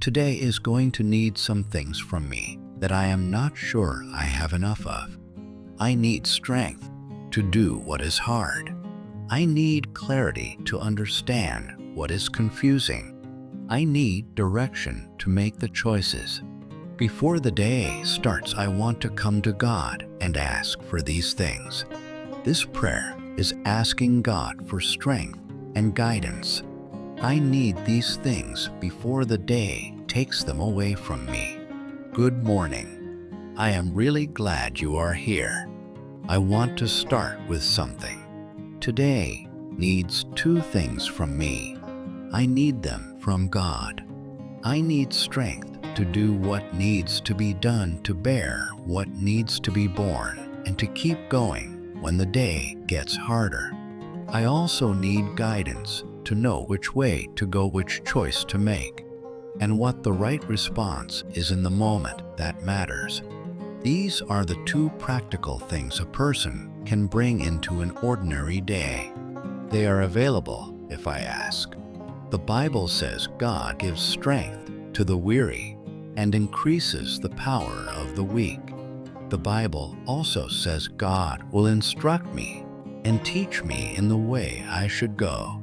Today is going to need some things from me that I am not sure I have enough of. I need strength to do what is hard. I need clarity to understand what is confusing. I need direction to make the choices. Before the day starts, I want to come to God and ask for these things. This prayer is asking God for strength and guidance. I need these things before the day takes them away from me. Good morning. I am really glad you are here. I want to start with something. Today needs two things from me. I need them from God. I need strength to do what needs to be done, to bear what needs to be borne, and to keep going when the day gets harder. I also need guidance to know which way to go, which choice to make, and what the right response is in the moment that matters. These are the two practical things a person can bring into an ordinary day. They are available if I ask. The Bible says God gives strength to the weary and increases the power of the weak. The Bible also says God will instruct me and teach me in the way I should go.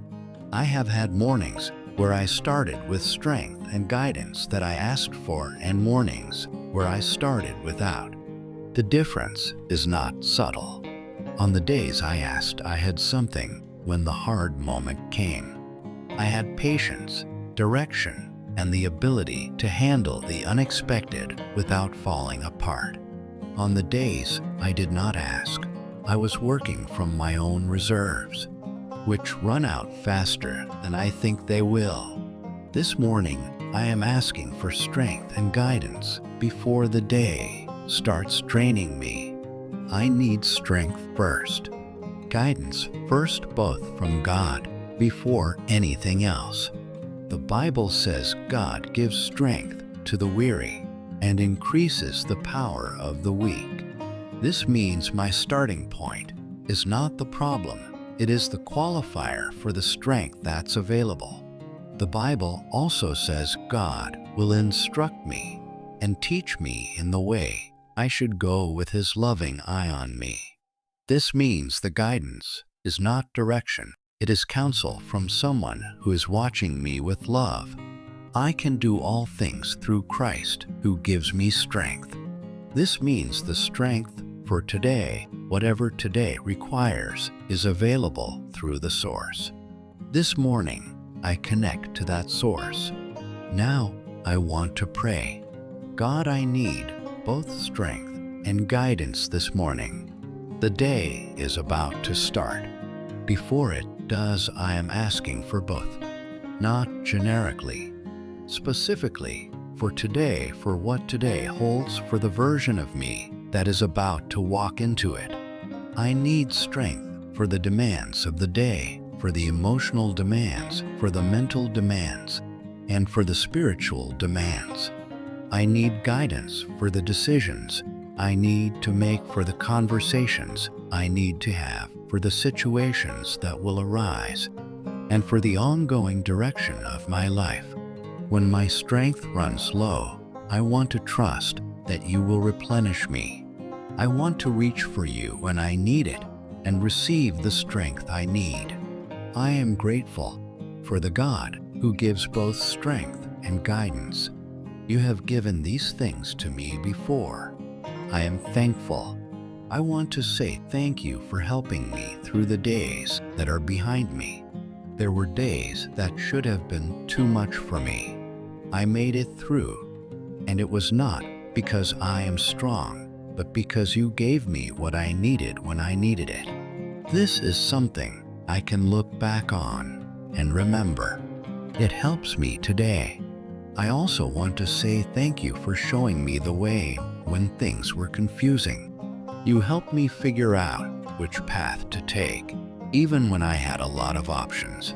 I have had mornings where I started with strength and guidance that I asked for, and mornings where I started without. The difference is not subtle. On the days I asked, I had something. When the hard moment came, I had patience, direction, and the ability to handle the unexpected without falling apart. On the days I did not ask, I was working from my own reserves, which run out faster than I think they will. This morning, I am asking for strength and guidance before the day starts draining me. I need strength first, guidance first, both from God before anything else. The Bible says God gives strength to the weary and increases the power of the weak. This means my starting point is not the problem, it is the qualifier for the strength that's available. The Bible also says God will instruct me and teach me in the way I should go with His loving eye on me. This means the guidance is not direction, it is counsel from someone who is watching me with love. I can do all things through Christ who gives me strength. This means the strength for today, whatever today requires, is available through the source. This morning, I connect to that source. Now, I want to pray. God, I need both strength and guidance this morning. The day is about to start. Before it does, I am asking for both, not generically, specifically for today, for what today holds, for the version of me that is about to walk into it. I need strength for the demands of the day, for the emotional demands, for the mental demands, and for the spiritual demands. I need guidance for the decisions I need to make, for the conversations I need to have, for the situations that will arise, and for the ongoing direction of my life. When my strength runs low, I want to trust that you will replenish me. I want to reach for you when I need it and receive the strength I need. I am grateful for the God who gives both strength and guidance. You have given these things to me before. I am thankful. I want to say thank you for helping me through the days that are behind me. There were days that should have been too much for me. I made it through, and it was not because I am strong, but because you gave me what I needed when I needed it. This is something I can look back on and remember. It helps me today. I also want to say thank you for showing me the way when things were confusing. You helped me figure out which path to take, even when I had a lot of options.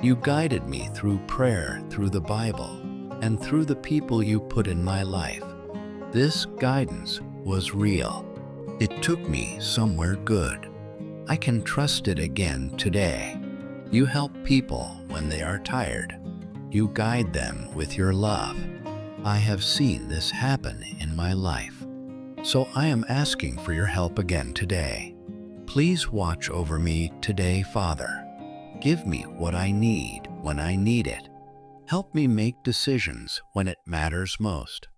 You guided me through prayer, through the Bible, and through the people you put in my life. This guidance was real. It took me somewhere good. I can trust it again today. You help people when they are tired. You guide them with your love. I have seen this happen in my life. So I am asking for your help again today. Please watch over me today, Father. Give me what I need when I need it. Help me make decisions when it matters most.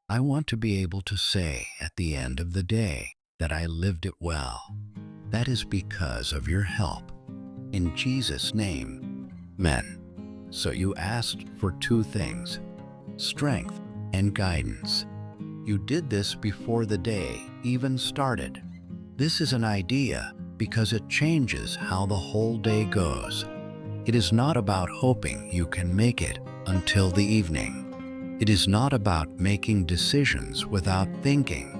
I want to be able to say at the end of the day that I lived it well. That is because of your help. In Jesus' name, amen. So you asked for two things, strength and guidance. You did this before the day even started. This is an idea because it changes how the whole day goes. It is not about hoping you can make it until the evening. It is not about making decisions without thinking.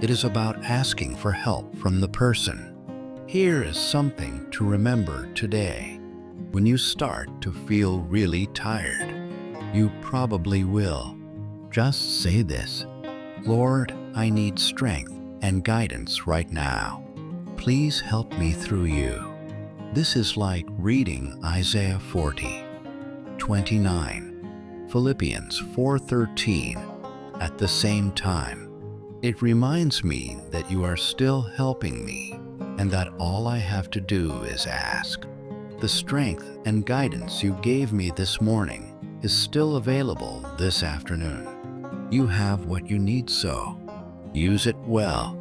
It is about asking for help from the person. Here is something to remember today. When you start to feel really tired, you probably will. Just say this, Lord, I need strength and guidance right now. Please help me through you. This is like reading Isaiah 40:29, Philippians 4:13 at the same time. It reminds me that you are still helping me and that all I have to do is ask. The strength and guidance you gave me this morning is still available this afternoon. You have what you need, so use it well.